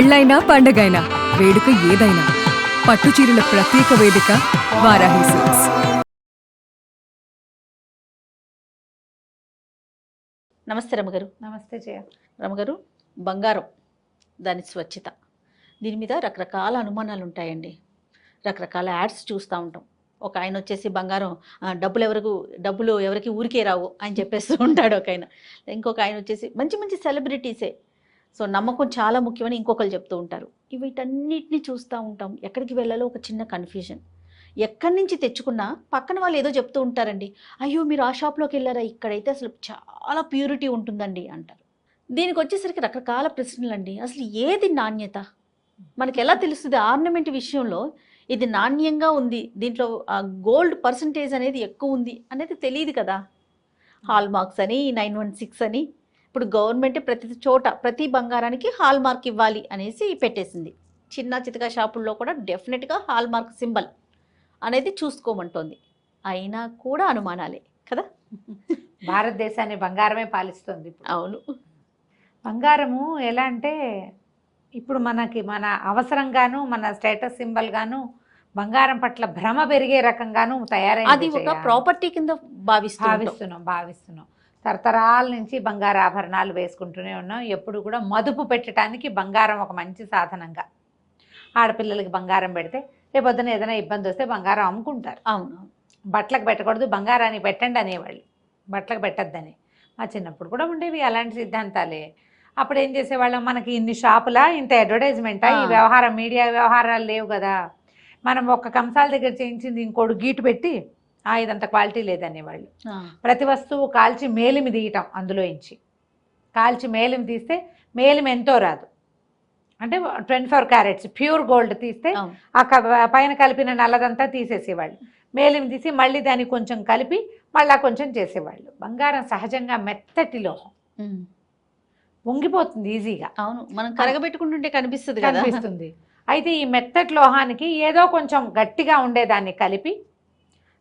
పెళ్ళైనా పండగైనా వేడుక ఏదైనా పట్టు చీరల ప్రత్యేక వేదిక వారాహి సిల్క్స్. నమస్తే రమగారు. నమస్తే జయ. రమగారు, బంగారం దాని స్వచ్ఛత దీని మీద రకరకాల అనుమానాలు ఉంటాయండి. రకరకాల యాడ్స్ చూస్తూ ఉంటాం. ఒక ఆయన వచ్చేసి బంగారం డబ్బులు ఎవరికి ఊరికే రావు అని చెప్పేస్తూ ఉంటాడు ఒక ఆయన. ఇంకొక ఆయన వచ్చేసి మంచి మంచి సెలబ్రిటీసే. సో నమ్మకం చాలా ముఖ్యమని ఇంకొకరు చెప్తూ ఉంటారు. వీటన్నిటిని చూస్తూ ఉంటాం. ఎక్కడికి వెళ్ళాలో ఒక చిన్న కన్ఫ్యూజన్. ఎక్కడి నుంచి తెచ్చుకున్నా పక్కన వాళ్ళు ఏదో చెప్తూ ఉంటారండి. అయ్యో మీరు ఆ షాప్లోకి వెళ్ళారా, ఇక్కడైతే అసలు చాలా ప్యూరిటీ ఉంటుందండి అంటారు. దీనికి వచ్చేసరికి రకరకాల ప్రశ్నలు అండి. అసలు ఏది నాణ్యత మనకి ఎలా తెలుస్తుంది? ఆర్నమెంట్ విషయంలో ఇది నాణ్యంగా ఉంది, దీంట్లో గోల్డ్ పర్సంటేజ్ అనేది ఎక్కువ ఉంది అనేది తెలియదు కదా. హాల్ మార్క్స్ అని 916 అని ఇప్పుడు గవర్నమెంట్ ప్రతి చోట ప్రతి బంగారానికి హాల్ మార్క్ ఇవ్వాలి అనేసి పెట్టేసింది. చిన్న చితకా షాపుల్లో కూడా డెఫినెట్గా హాల్ మార్క్ సింబల్ అనేది చూసుకోమంటోంది. అయినా కూడా అనుమానాలే కదా. భారతదేశాన్ని బంగారమే పాలిస్తుంది. అవును, బంగారము ఎలా అంటే ఇప్పుడు మన అవసరంగాను మన స్టేటస్ సింబల్ గాను బంగారం పట్ల భ్రమ పెరిగే రకంగాను తయారైంది. అది ఒక ప్రాపర్టీ కింద భావిస్తున్నాం. తరతరాల నుంచి బంగారు ఆభరణాలు వేసుకుంటూనే ఉన్నాం. ఎప్పుడు కూడా మదుపు పెట్టడానికి బంగారం ఒక మంచి సాధనంగా. ఆడపిల్లలకి బంగారం పెడితే రేపొద్దున ఏదైనా ఇబ్బంది వస్తే బంగారం అమ్ముకుంటారు. అవును, బట్టలకు పెట్టకూడదు, బంగారాన్ని పెట్టండి అనేవాళ్ళు, బట్టలకు పెట్టద్దని. మా చిన్నప్పుడు కూడా ఉండేవి అలాంటి సిద్ధాంతాలే. అప్పుడు ఏం చేసేవాళ్ళం, మనకి ఇన్ని షాపులా, ఇంత అడ్వర్టైజ్మెంటా, ఈ వ్యవహారం మీడియా వ్యవహారాలు లేవు కదా. మనం ఒక్క కంసాల దగ్గర చేయించింది ఇంకోటి గీటు పెట్టి ఇదంత క్వాలిటీ లేదనేవాళ్ళు. ప్రతి వస్తువు కాల్చి మేలిమి తీయటం, అందులో ఇంచి కాల్చి మేలిమి తీస్తే మేలిమి ఎంతో రాదు. అంటే 24 క్యారెట్స్ ప్యూర్ గోల్డ్ తీస్తే ఆ పైన కలిపిన నల్లదంతా తీసేసేవాళ్ళు. మేలిమి తీసి మళ్ళీ దాన్ని కొంచెం కలిపి మళ్ళీ కొంచెం చేసేవాళ్ళు. బంగారం సహజంగా మెత్తటి లోహం, వంగిపోతుంది ఈజీగా. అవును, మనం కరగబెట్టుకుంటుంటే కనిపిస్తుంది. అయితే ఈ మెత్తటి లోహానికి ఏదో కొంచెం గట్టిగా ఉండేదాన్ని కలిపి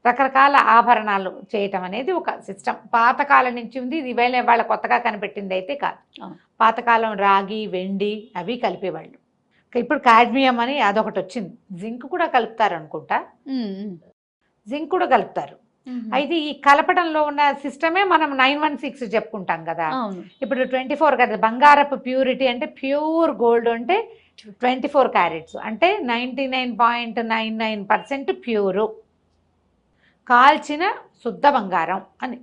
రకరకాల ఆభరణాలు చేయటం అనేది ఒక సిస్టమ్ పాతకాలం నుంచి ఉంది. ఇది వాళ్ళ కొత్తగా కనిపెట్టింది అయితే కాదు. పాతకాలం రాగి, వెండి అవి కలిపేవాళ్ళు. ఇప్పుడు కాడ్మియం అని అదొకటి వచ్చింది. జింక్ కూడా కలుపుతారు అనుకుంటా, జింక్ కూడా కలుపుతారు. అయితే ఈ కలపడంలో ఉన్న సిస్టమే మనం 916 చెప్పుకుంటాం కదా. ఇప్పుడు 24 కదా బంగారపు ప్యూరిటీ. అంటే ప్యూర్ గోల్డ్ అంటే 24 క్యారెట్స్ అంటే 99.99% ప్యూరు, కాల్చిన శుద్ధ బంగారం అని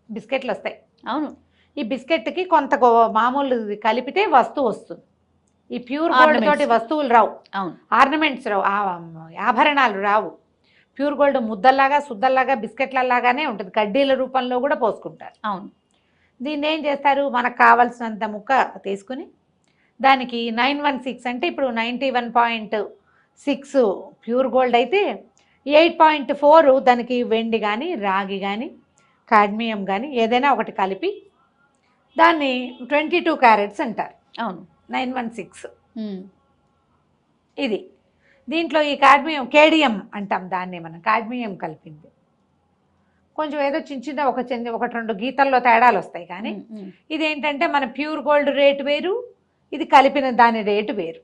బిస్కెట్లు వస్తాయి. అవును, ఈ బిస్కెట్కి కొంత మామూలు కలిపితే వస్తువు వస్తుంది. ఈ ప్యూర్ గోల్డ్ తోటి వస్తువులు రావు. అవును, ఆర్నమెంట్స్ రావు, ఆభరణాలు రావు. ప్యూర్ గోల్డ్ ముద్దల్లాగా శుద్ధల్లాగా బిస్కెట్లలాగానే ఉంటుంది. కడ్డీల రూపంలో కూడా పోసుకుంటారు. అవును, దీన్ని ఏం చేస్తారు, మనకు కావాల్సినంత ముక్క తీసుకుని దానికి 916 అంటే ఇప్పుడు 91.6 ప్యూర్ గోల్డ్ అయితే 8.4 దానికి వెండి కానీ రాగి కానీ కాడ్మియం కానీ ఏదైనా ఒకటి కలిపి దాన్ని 22 క్యారెట్స్ అంటారు. అవును, 916 ఇది. దీంట్లో ఈ కాడ్మియం కేడియం అంటాం దాన్ని, మనం కాడ్మియం కలిపింది. కొంచెం ఏదో చిన్న ఒకటి రెండు గీతల్లో తేడాలు వస్తాయి. కానీ ఇదేంటంటే మన ప్యూర్ గోల్డ్ రేటు వేరు, ఇది కలిపిన దాని రేటు వేరు.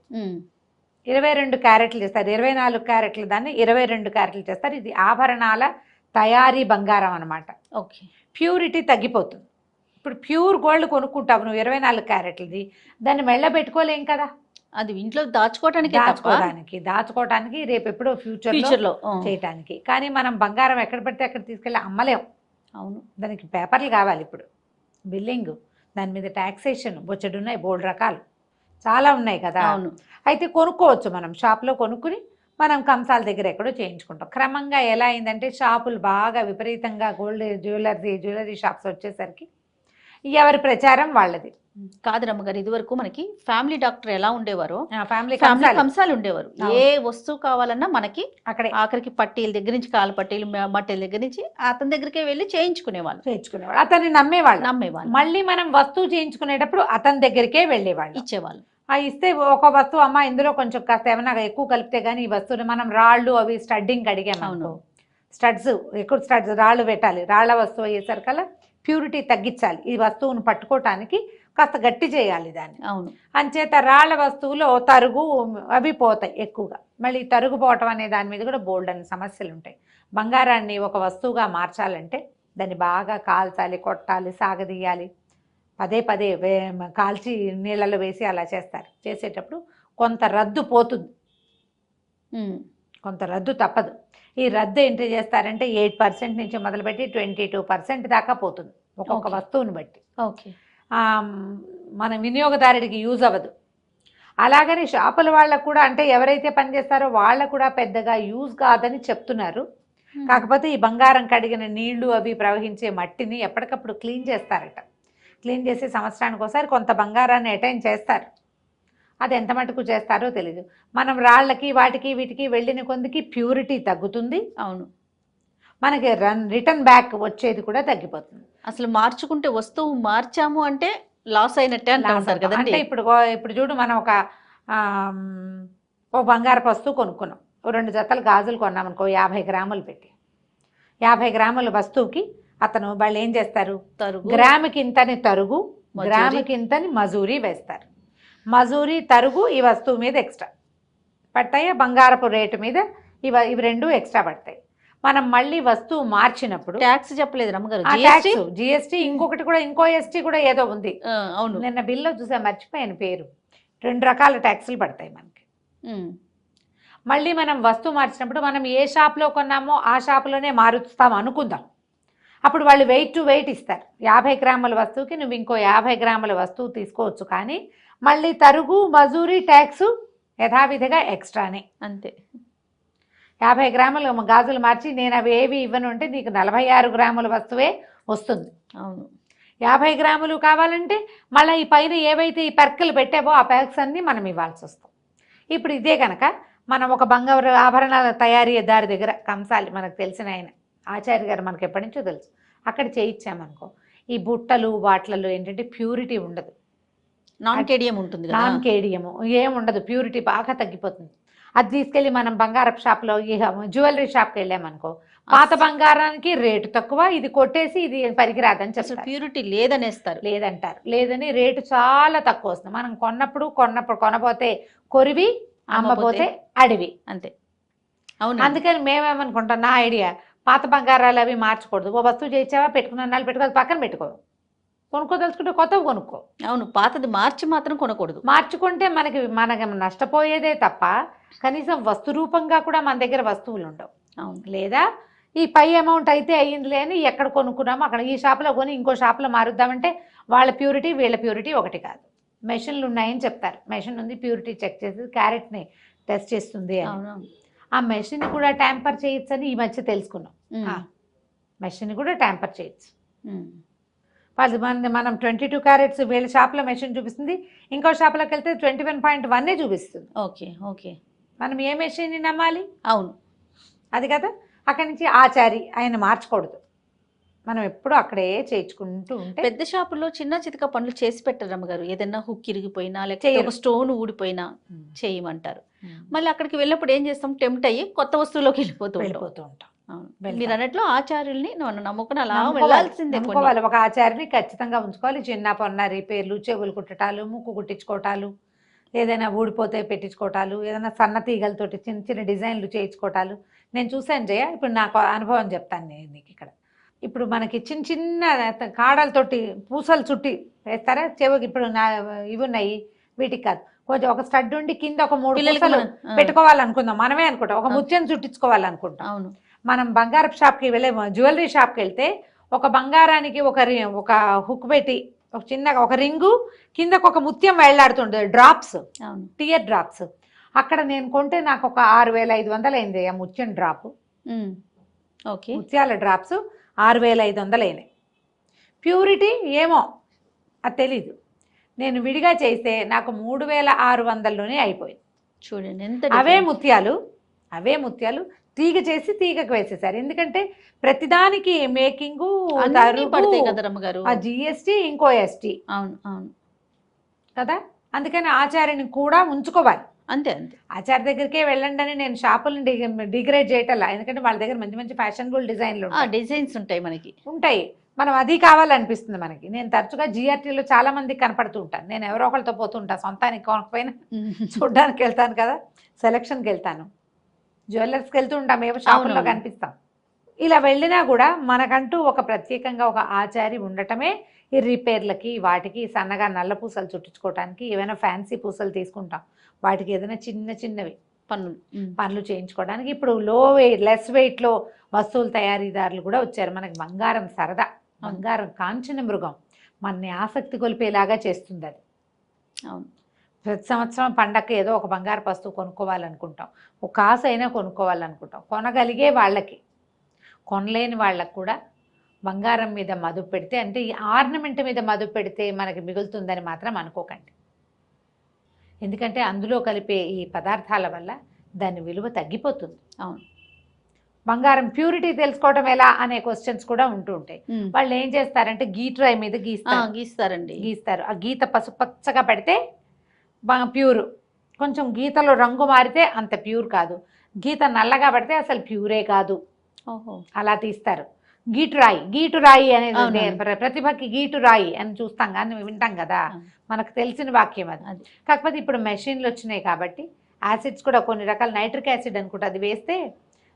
22 క్యారెట్లు చేస్తారు, 24 క్యారెట్లు దాన్ని 22 క్యారెట్లు చేస్తారు. ఇది ఆభరణాల తయారీ బంగారం అనమాట. ఓకే, ప్యూరిటీ తగ్గిపోతుంది. ఇప్పుడు ప్యూర్ గోల్డ్ కొనుక్కుంటావు నువ్వు 24 క్యారెట్లది, దాన్ని మెళ్ళ పెట్టుకోలేం కదా. అది ఇంట్లో దాచుకోవడానికి రేపు ఎప్పుడో ఫ్యూచర్లో చేయటానికి. కానీ మనం బంగారం ఎక్కడ పడితే అక్కడ తీసుకెళ్ళి అమ్మలేం. అవును, దానికి పేపర్లు కావాలి. ఇప్పుడు బిల్లింగ్, దాని మీద ట్యాక్సేషన్ బొచ్చడున్నాయి, బోల్డ్ రకాలు చాలా ఉన్నాయి కదా. అవును, అయితే కొనుక్కోవచ్చు, మనం షాప్లో కొనుక్కుని మనం కంసాల దగ్గర ఎక్కడో చేయించుకుంటాం. క్రమంగా ఎలా అయిందంటే షాపులు బాగా విపరీతంగా గోల్డ్ జ్యువెలరీ షాప్స్ వచ్చేసరికి ఎవరి ప్రచారం వాళ్ళది. కాదు రమ్మగారు, ఇది వరకు మనకి ఫ్యామిలీ డాక్టర్ ఎలా ఉండేవారో ఫ్యామిలీ కంసాలు ఉండేవారు. ఏ వస్తువు కావాలన్నా మనకి అక్కడే ఆఖరికి పట్టీల దగ్గర నుంచి కాలు పట్టీలు మట్టెల దగ్గర నుంచి అతని దగ్గరికే వెళ్ళి చేయించుకునేవాళ్ళు. అతన్ని నమ్మేవాళ్ళు. మళ్ళీ మనం వస్తువు చేయించుకునేటప్పుడు అతని దగ్గరికే వెళ్ళేవాళ్ళు, ఇచ్చేవాళ్ళు. ఇస్తే ఒక వస్తువు అమ్మ ఇందులో కొంచెం కాస్త ఏమన్నా ఎక్కువ కలిపితే కానీ ఈ వస్తువుని మనం రాళ్ళు అవి స్టడ్డింగ్ అడిగాము. స్టడ్స్ రాళ్ళు పెట్టాలి. రాళ్ళ వస్తువు అయ్యేసరికల్లా ప్యూరిటీ తగ్గించాలి. ఈ వస్తువును పట్టుకోవటానికి కాస్త గట్టి చేయాలి దాన్ని. అవును. అంచేత రాళ్ళ వస్తువులో తరుగు అవి పోతాయి ఎక్కువగా. మళ్ళీ తరుగు పోవటం అనే దాని మీద కూడా బోల్డ్ అని సమస్యలు ఉంటాయి. బంగారాన్ని ఒక వస్తువుగా మార్చాలంటే దాన్ని బాగా కాల్చాలి, కొట్టాలి, సాగదీయాలి, పదే పదే కాల్చి నీళ్ళలో వేసి అలా చేస్తారు. చేసేటప్పుడు కొంత రద్దు పోతుంది, కొంత రద్దు తప్పదు. ఈ రద్దు ఏంటి చేస్తారంటే 8% నుంచి మొదలుపెట్టి 22% దాకా పోతుంది ఒక్కొక్క వస్తువుని బట్టి. ఓకే. మన వినియోగదారుడికి యూజ్ అవ్వదు. అలాగని షాపుల వాళ్ళకు కూడా, అంటే ఎవరైతే పనిచేస్తారో వాళ్ళకు కూడా పెద్దగా యూజ్ కాదని చెప్తున్నారు. కాకపోతే ఈ బంగారం కడిగిన నీళ్లు అవి ప్రవహించే మట్టిని ఎప్పటికప్పుడు క్లీన్ చేస్తారట. క్లీన్ చేసి సంవత్సరానికి ఒకసారి కొంత బంగారాన్ని అటైన్ చేస్తారు. అది ఎంత మటుకు చేస్తారో తెలీదు. మనం రాళ్ళకి వాటికి వీటికి వెళ్ళిన కొందికి ప్యూరిటీ తగ్గుతుంది. అవును. మనకి రిటర్న్ బ్యాక్ వచ్చేది కూడా తగ్గిపోతుంది. అసలు మార్చుకుంటే వస్తువు మార్చాము అంటే లాస్ అయినట్టే అంటారు కదండి. అంటే ఇప్పుడు చూడు, మనం ఓ బంగారపు వస్తువు కొనుక్కున్నాం, 2 జతలు గాజులు కొన్నామనుకో 50 గ్రాములు పెట్టి. 50 గ్రాముల వస్తువుకి అతను వాళ్ళు ఏం చేస్తారు, గ్రాముకి ఇంతని తరుగు, గ్రాముకి ఇంతని మజూరీ వేస్తారు. మజూరీ తరుగు ఈ వస్తువు మీద ఎక్స్ట్రా పడతాయి, బంగారపు రేటు మీద ఇవి రెండు ఎక్స్ట్రా పడతాయి. మనం మళ్ళీ వస్తువు మార్చినప్పుడు ట్యాక్స్ చెప్పలేదు రమ్మగారు, జిఎస్టీ, ఇంకొకటి కూడా, ఇంకో ఎస్టీ కూడా ఏదో ఉంది. అవును, నిన్న బిల్లో చూసా, మర్చిపోయాను పేరు. 2 రకాల ట్యాక్సులు పడతాయి మనకి. మళ్ళీ మనం వస్తువు మార్చినప్పుడు మనం ఏ షాప్లో కొన్నామో ఆ షాపులోనే మారుస్తాం అనుకుందాం. అప్పుడు వాళ్ళు వెయిట్ టు వెయిట్ ఇస్తారు. 50 గ్రాముల వస్తువుకి నువ్వు ఇంకో 50 గ్రాముల వస్తువు తీసుకోవచ్చు, కానీ మళ్ళీ తరుగు, మజూరీ, ట్యాక్సు యథావిధిగా ఎక్స్ట్రానే. అంతే. 50 గ్రాముల గాజులు మార్చి నేను అవి ఏవి ఇవ్వను అంటే నీకు 46 గ్రాముల వస్తువే వస్తుంది. అవును. 50 గ్రాములు కావాలంటే మళ్ళీ ఈ పైన ఏవైతే ఈ పెర్కలు పెట్టావో ఆ పెర్క్స్ అన్నీ మనం ఇవ్వాల్సి వస్తాం. ఇప్పుడు ఇదే కనుక మనం ఒక బంగారు ఆభరణాల తయారీ దారి దగ్గర కంసాలి, మనకు తెలిసిన ఆయన ఆచార్య గారు, మనకు ఎప్పటి నుంచో తెలుసు, అక్కడ చేయించామనుకో, ఈ బుట్టలు వాటిలలో ఏంటంటే ప్యూరిటీ ఉండదు, నాన్ కేడియం ఉంటుంది. నాన్ కేడియము ఏముండదు, ప్యూరిటీ బాగా తగ్గిపోతుంది. అది తీసుకెళ్ళి మనం బంగారపు షాప్లో, ఈ జ్యువెలరీ షాప్కి వెళ్ళామనుకో, పాత బంగారానికి రేటు తక్కువ, ఇది కొట్టేసి ఇది పనికిరాదని చెప్తారు. ప్యూరిటీ లేదనేస్తారు, లేదంటారు. లేదని రేటు చాలా తక్కువ వస్తుంది. మనం కొనపోతే కొరివి, అమ్మపోతే అడివి, అంతే. అవును. అందుకని మేమేమనుకుంటాం, నా ఐడియా, పాత బంగారాలు అవి మార్చకూడదు. ఓ వస్తువు చేయించావా, పెట్టుకున్న పెట్టుకోవాలి, పక్కన పెట్టుకో, కొనుక్కోదలుచుకుంటే కొత్తవి కొనుక్కో. అవును, పాతది మార్చి మాత్రం కొనకూడదు. మార్చుకుంటే మనకి నష్టపోయేదే తప్ప కనీసం వస్తు రూపంగా కూడా మన దగ్గర వస్తువులు ఉండవు. అవును. లేదా ఈ పై అమౌంట్ అయితే అయ్యిందిలే అని ఎక్కడ కొనుక్కున్నామో అక్కడ ఈ షాప్లో కొని ఇంకో షాప్లో మారుద్దామంటే వాళ్ళ ప్యూరిటీ వీళ్ళ ప్యూరిటీ ఒకటి కాదు. మెషిన్లు ఉన్నాయని చెప్తారు, మెషిన్ ఉంది, ప్యూరిటీ చెక్ చేసి క్యారెట్ని టెస్ట్ చేస్తుంది అని. ఆ మెషిన్ కూడా ట్యాంపర్ చేయొచ్చు అని ఈ మధ్య తెలుసుకున్నాం. మెషిన్ కూడా ట్యాంపర్ చేయొచ్చు. మనం 22 క్యారెట్స్ వీళ్ళ షాప్లో మెషిన్ చూపిస్తుంది, ఇంకో షాప్లోకి వెళ్తే 21.1 చూపిస్తుంది. Okay okay. మనం ఏ మెషిన్ని నమ్మాలి? అవును, అది కదా. అక్కడి నుంచి ఆచారి ఆయన మార్చకూడదు, మనం ఎప్పుడు అక్కడే చేయించుకుంటూ ఉంటే. పెద్ద షాపుల్లో చిన్న చితక పనులు చేసి పెట్టరు అమ్మగారు, ఏదైనా హుక్ ఇరిగిపోయినా లేకపోతే ఒక స్టోన్ ఊడిపోయినా చేయమంటారు. మళ్ళీ అక్కడికి వెళ్ళినప్పుడు ఏం చేస్తాం, టెంప్ట్ అయ్యి కొత్త వస్తువులోకి వెళ్ళిపోతూ ఉంటాం. మీరు అన్నట్లు ఆచార్యుల్ని నమ్ముకుని అలా వెళ్ళాల్సిందే. ఒక ఆచార్యని ఖచ్చితంగా ఉంచుకోవాలి. చిన్న పొన్న రిపేర్లు, చెవులు కుట్టటాలు, ముక్కు కుట్టించుకోవటాలు, ఏదైనా ఊడిపోతే పెట్టించుకోవటాలు, ఏదైనా సన్న తీగలతోటి చిన్న చిన్న డిజైన్లు చేయించుకోవటాలు నేను చూశాను జయ. ఇప్పుడు నాకు అనుభవం చెప్తాను నేను నీకు ఇక్కడ. ఇప్పుడు మనకి చిన్న చిన్న కాడలతోటి పూసలు చుట్టి వేస్తారా చెవికి, ఇప్పుడు ఇవి ఉన్నాయి, వీటికి కాదు, కొంచెం ఒక స్టడ్ ఉండి కింద ఒక 3 పూసలు పెట్టుకోవాలనుకుందాం, మనమే అనుకుంటాం, ఒక ముత్యం చుట్టించుకోవాలనుకుంటాం. అవును. మనం బంగారపు షాప్కి వెళ్ళే, జ్యువెలరీ షాప్కి వెళ్తే ఒక బంగారానికి ఒక హుక్ పెట్టి ఒక చిన్నగా ఒక రింగు కిందకు ఒక ముత్యం వేళ్లాడుతుండే డ్రాప్స్, టియర్ డ్రాప్స్. అక్కడ నేను కొంటే నాకు ఒక 6500 అయింది ఆ ముత్యం డ్రాప్. ఓకే, ముత్యాల డ్రాప్స్ 6500 అయినాయి. ప్యూరిటీ ఏమో అది తెలీదు. నేను విడిగా చేస్తే నాకు 3600లోనే అయిపోయింది. చూడండి ఎంత. అవే ముత్యాలు తీగ చేసి తీగకు వేసేసారు. ఎందుకంటే ప్రతిదానికి మేకింగు పడతాయి కదా రమ్మగారు, ఆ జిఎస్టీ ఇంకో ఎస్టీ. అవును అవును కదా. అందుకని ఆచార్యని కూడా ఉంచుకోవాలి. అంతే అంతే. ఆచార్య దగ్గరికే వెళ్ళండి అని నేను షాపులను డిగ్రేడ్ చేయటల్లా, ఎందుకంటే వాళ్ళ దగ్గర మంచి మంచి ఫ్యాషనబుల్ డిజైన్లు డిజైన్స్ ఉంటాయి, మనకి ఉంటాయి. మనం అది కావాలనిపిస్తుంది మనకి. నేను తరచుగా జిఆర్టీలో చాలా మందికి కనపడుతూ ఉంటాను. నేను ఎవరో ఒకరితో పోతూ ఉంటాను, సొంతానికి కొనకపోయినా చూడ్డానికి వెళ్తాను కదా, సెలక్షన్కి వెళ్తాను, జ్యువెలర్స్కి వెళ్తూ ఉంటాం, ఏవో షాపుల్లో అవునవును. కనిపిస్తాం. ఇలా వెళ్ళినా కూడా మనకంటూ ఒక ప్రత్యేకంగా ఒక ఆచారి ఉండటమే ఈ రిపేర్లకి, వాటికి సన్నగా నల్ల పూసలు చుట్టించుకోవటానికి, ఏమైనా ఫ్యాన్సీ పూసలు తీసుకుంటాం, వాటికి ఏదైనా చిన్న చిన్నవి పనులు చేయించుకోవడానికి. ఇప్పుడు లెస్ వెయిట్లో వస్తువులు తయారీదారులు కూడా వచ్చారు. మనకి బంగారం సరదా, బంగారం కాంచన మృగం, మనని ఆసక్తి కొలిపేలాగా చేస్తుంది అది. అవును. ప్రతి సంవత్సరం పండగకి ఏదో ఒక బంగారు వస్తువు కొనుక్కోవాలనుకుంటాం, ఒక కాసు అయినా కొనుక్కోవాలనుకుంటాం. కొనగలిగే వాళ్ళకి, కొనలేని వాళ్ళకు కూడా బంగారం మీద మదుపు పెడితే, అంటే ఈ ఆర్నమెంట్ మీద మదుపు పెడితే మనకి మిగులుతుందని మాత్రం అనుకోకండి. ఎందుకంటే అందులో కలిపే ఈ పదార్థాల వల్ల దాని విలువ తగ్గిపోతుంది. అవును. బంగారం ప్యూరిటీ తెలుసుకోవడం ఎలా అనే క్వశ్చన్స్ కూడా ఉంటూ ఉంటాయి. వాళ్ళు ఏం చేస్తారంటే గీట్రాయి మీద గీస్తారు. ఆ గీత పసుపచ్చగా పెడితే ప్యూర్, కొంచెం గీతలో రంగు మారితే అంత ప్యూర్ కాదు, గీత నల్లగా పడితే అసలు ప్యూరే కాదు. ఓహో. అలా తీస్తారు. గీటురాయి అనేది ప్రతిభకి గీటురాయి అని చూస్తాం కానీ వింటాం కదా, మనకు తెలిసిన వాక్యం అది. కాకపోతే ఇప్పుడు మెషిన్లు వచ్చినాయి కాబట్టి యాసిడ్స్ కూడా కొన్ని రకాల, నైట్రిక్ యాసిడ్ అనుకుంటే అది వేస్తే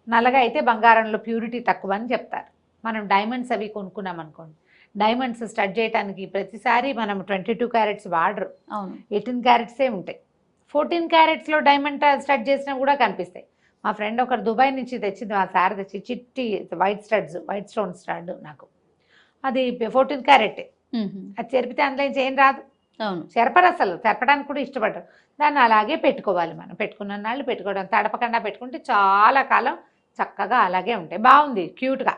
నల్లగా అయితే బంగారంలో ప్యూరిటీ తక్కువ అని చెప్తారు. మనం డైమండ్స్ అవి కొనుక్కున్నాం అనుకోండి, డైమండ్స్ స్టడ్ చేయడానికి ప్రతిసారి మనం 22 క్యారెట్స్ వాడరు, 18 క్యారెట్సే ఉంటాయి. 14 క్యారెట్స్లో డైమండ్ స్టడ్ చేసినా కూడా కనిపిస్తాయి. మా ఫ్రెండ్ ఒకరు దుబాయ్ నుంచి తెచ్చింది, మా సార్ తెచ్చి చిట్టి వైట్ స్టోన్ స్టడ్, నాకు అది 14 క్యారెట్. అది చెరిపితే అందులో ఏం రాదు, చెరపరు, అసలు చెరపడానికి కూడా ఇష్టపడరు. దాన్ని అలాగే పెట్టుకోవాలి. మనం పెట్టుకున్న నాళ్ళు పెట్టుకోవడం, తడపకుండా పెట్టుకుంటే చాలా కాలం చక్కగా అలాగే ఉంటాయి. బాగుంది, క్యూట్గా.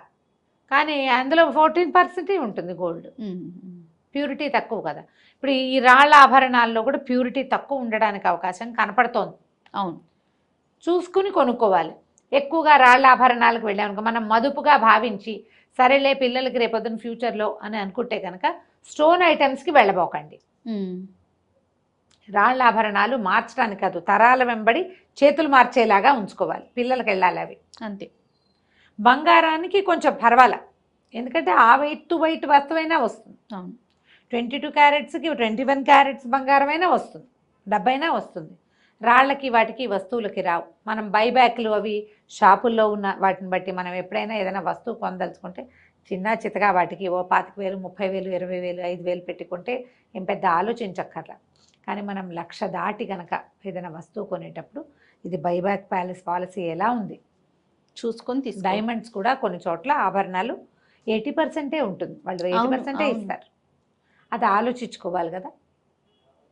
కానీ అందులో 14% ఉంటుంది గోల్డ్, ప్యూరిటీ తక్కువ కదా. ఇప్పుడు ఈ రాళ్ళ ఆభరణాల్లో కూడా ప్యూరిటీ తక్కువ ఉండడానికి అవకాశం కనపడుతోంది. అవును, చూసుకుని కొనుక్కోవాలి. ఎక్కువగా రాళ్ళ ఆభరణాలకు వెళ్ళామనుకో, మనం మదుపుగా భావించి సరేలే పిల్లలకి రేపొద్దున ఫ్యూచర్లో అని అనుకుంటే కనుక స్టోన్ ఐటమ్స్కి వెళ్ళబోకండి. రాళ్ళ ఆభరణాలు మార్చడానికి కాదు, తరాల వెంబడి చేతులు మార్చేలాగా ఉంచుకోవాలి, పిల్లలకి వెళ్ళాలి అవి అంతే. బంగారానికి కొంచెం పర్వాలా, ఎందుకంటే ఆ వెయిట్ టు వెయిట్ వస్తువైనా వస్తుంది. 22 క్యారెట్స్కి 21 క్యారెట్స్ బంగారమైనా వస్తుంది, డబ్బైనా వస్తుంది. రాళ్ళకి వాటికి వస్తువులకి రావు. మనం బైబ్యాక్లు అవి షాపుల్లో ఉన్న వాటిని బట్టి మనం ఎప్పుడైనా ఏదైనా వస్తువు కొనదలుచుకుంటే చిన్న చితగా వాటికి ఓ 25,000, 30,000, 20,000, 5,000 పెట్టుకుంటే ఏం పెద్ద ఆలోచించక్కర్లా. కానీ మనం 1,00,000 దాటి కనుక ఏదైనా వస్తువు కొనేటప్పుడు ఇది బైబ్యాక్ పాలసీ ఎలా ఉంది చూసుకొని డైమండ్స్ కూడా కొన్ని చోట్ల ఆభరణాలు 80% ఉంటుంది, వాళ్ళు 80% ఇస్తారు. అది ఆలోచించుకోవాలి కదా,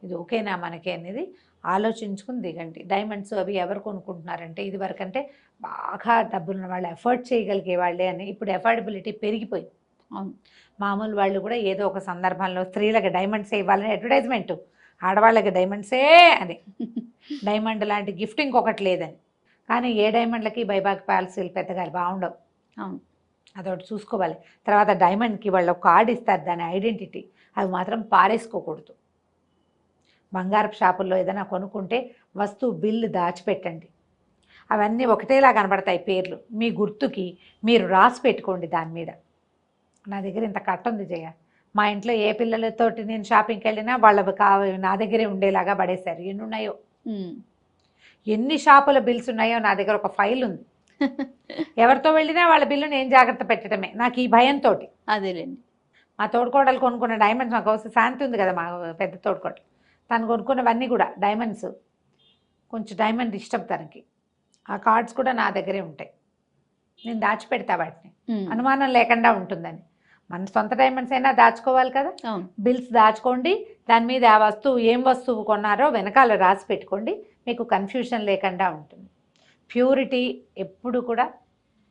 ఇది ఓకేనా మనకి అనేది ఆలోచించుకుని దిగండి. డైమండ్స్ అవి ఎవరు కొనుక్కుంటున్నారంటే ఇది వరకంటే బాగా డబ్బులున్న వాళ్ళు, ఎఫర్ట్ చేయగలిగే వాళ్ళే అని. ఇప్పుడు ఎఫర్డబిలిటీ పెరిగిపోయింది. మామూలు వాళ్ళు కూడా ఏదో ఒక సందర్భంలో స్త్రీలకు డైమండ్సే ఇవ్వాలని అడ్వర్టైజ్మెంట్, ఆడవాళ్ళకి డైమండ్సే అని, డైమండ్ లాంటి గిఫ్ట్ ఇంకొకటి లేదని. కానీ ఏ డైమండ్లకి బైబ్యాక్ పాలసీలు పెద్దగా బాగుండవు. అదొకటి చూసుకోవాలి. తర్వాత డైమండ్కి వాళ్ళు ఒక కార్డు ఇస్తారు, దాని ఐడెంటిటీ, అవి మాత్రం పారేసుకోకూడదు. బంగారపు షాపుల్లో ఏదైనా కొనుక్కుంటే వస్తువు బిల్లు దాచిపెట్టండి. అవన్నీ ఒకటేలా కనబడతాయి పేర్లు, మీ గుర్తుకి మీరు రాసి పెట్టుకోండి దాని మీద. నా దగ్గర ఇంత కట్ట ఉంది జయ, మా ఇంట్లో ఏ పిల్లలతోటి నేను షాపింగ్కి వెళ్ళినా వాళ్ళవి నా దగ్గరే ఉండేలాగా పడేశారు. ఎన్ని ఉన్నాయో, ఎన్ని షాపుల బిల్స్ ఉన్నాయో నా దగ్గర ఒక ఫైల్ ఉంది. ఎవరితో వెళ్ళినా వాళ్ళ బిల్లు నేను జాగ్రత్త పెట్టడమే నాకు ఈ భయంతో. అదేలేండి. మా తోడుకోడలు కొనుక్కున్న డైమండ్స్, మాకు వస్తే శాంతి ఉంది కదా మా పెద్ద తోడుకోడలు, తను కొనుక్కున్నవన్నీ కూడా డైమండ్స్, కొంచెం డైమండ్ ఇష్టం తనకి. ఆ కార్డ్స్ కూడా నా దగ్గరే ఉంటాయి, నేను దాచిపెడతా వాటిని, అనుమానం లేకుండా ఉంటుందని. మన సొంత డైమండ్స్ అయినా దాచుకోవాలి కదా, బిల్స్ దాచుకోండి. దాని మీద ఆ వస్తువు ఏం వస్తువు కొన్నారో వెనకాల రాసి పెట్టుకోండి, మీకు కన్ఫ్యూషన్ లేకుండా ఉంటుంది. ప్యూరిటీ ఎప్పుడు కూడా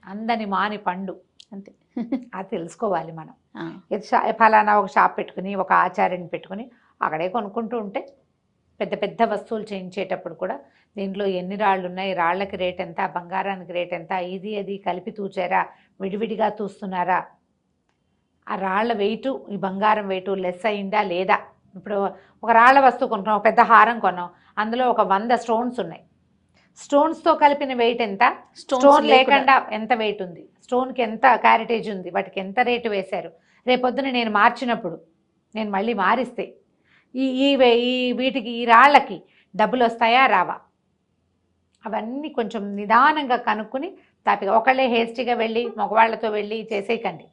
అందని మాని పండు, అంతే. అది తెలుసుకోవాలి మనం. ఫలానా ఒక షాప్ పెట్టుకుని ఒక ఆచార్యని పెట్టుకుని అక్కడే కొనుక్కుంటూ ఉంటే, పెద్ద పెద్ద వస్తువులు చేయించేటప్పుడు కూడా దీంట్లో ఎన్ని రాళ్ళు ఉన్నాయి, రాళ్ళకి రేట్ ఎంత, బంగారానికి రేట్ ఎంత, ఇది అది కలిపి తూచారా, విడివిడిగా తూస్తున్నారా, ఆ రాళ్ల వెయిటు ఈ బంగారం వెయిటు లెస్ అయిందా లేదా. ఇప్పుడు ఒక రాళ్ల వస్తువు కొనుక్కున్నాం, ఒక పెద్ద హారం కొన్నాం, అందులో ఒక 100 స్టోన్స్ ఉన్నాయి, స్టోన్స్తో కలిపిన వెయిట్ ఎంత, స్టోన్ లేకుండా ఎంత వెయిట్ ఉంది, స్టోన్కి ఎంత క్యారెటేజ్ ఉంది, వాటికి ఎంత రేటు వేశారు, రేపొద్దున నేను మార్చినప్పుడు, నేను మళ్ళీ మారిస్తే ఈ ఈ వే- ఈ వీటికి ఈ రాళ్ళకి డబ్బులు వస్తాయా రావా, అవన్నీ కొంచెం నిదానంగా కనుక్కుని తాపిగా ఒకళ్ళే హేస్టీగా వెళ్ళి మగవాళ్ళతో వెళ్ళి చేసేయకండి.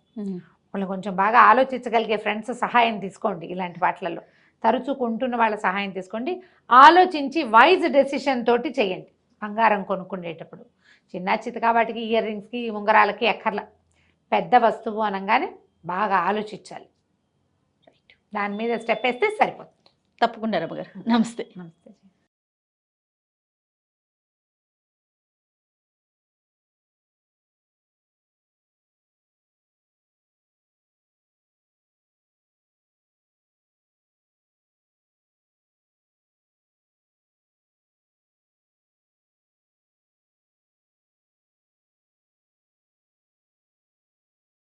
వాళ్ళు కొంచెం బాగా ఆలోచించగలిగే ఫ్రెండ్స్ సహాయం తీసుకోండి. ఇలాంటి వాటిలలో తరచూ కొంటున్న వాళ్ళ సహాయం తీసుకోండి. ఆలోచించి వైజ్ డెసిషన్ తోటి చేయండి. బంగారం కొనుక్కునేటప్పుడు చిన్న చితకా వాటికి ఇయర్ రింగ్స్కి ఉంగరాలకి ఎక్కర్ల, పెద్ద వస్తువు అనగానే బాగా ఆలోచించాలి. దాని మీద స్టెప్ వేస్తే సరిపోతుంది. తప్పకుండా రమ్మగారు. నమస్తే. నమస్తే.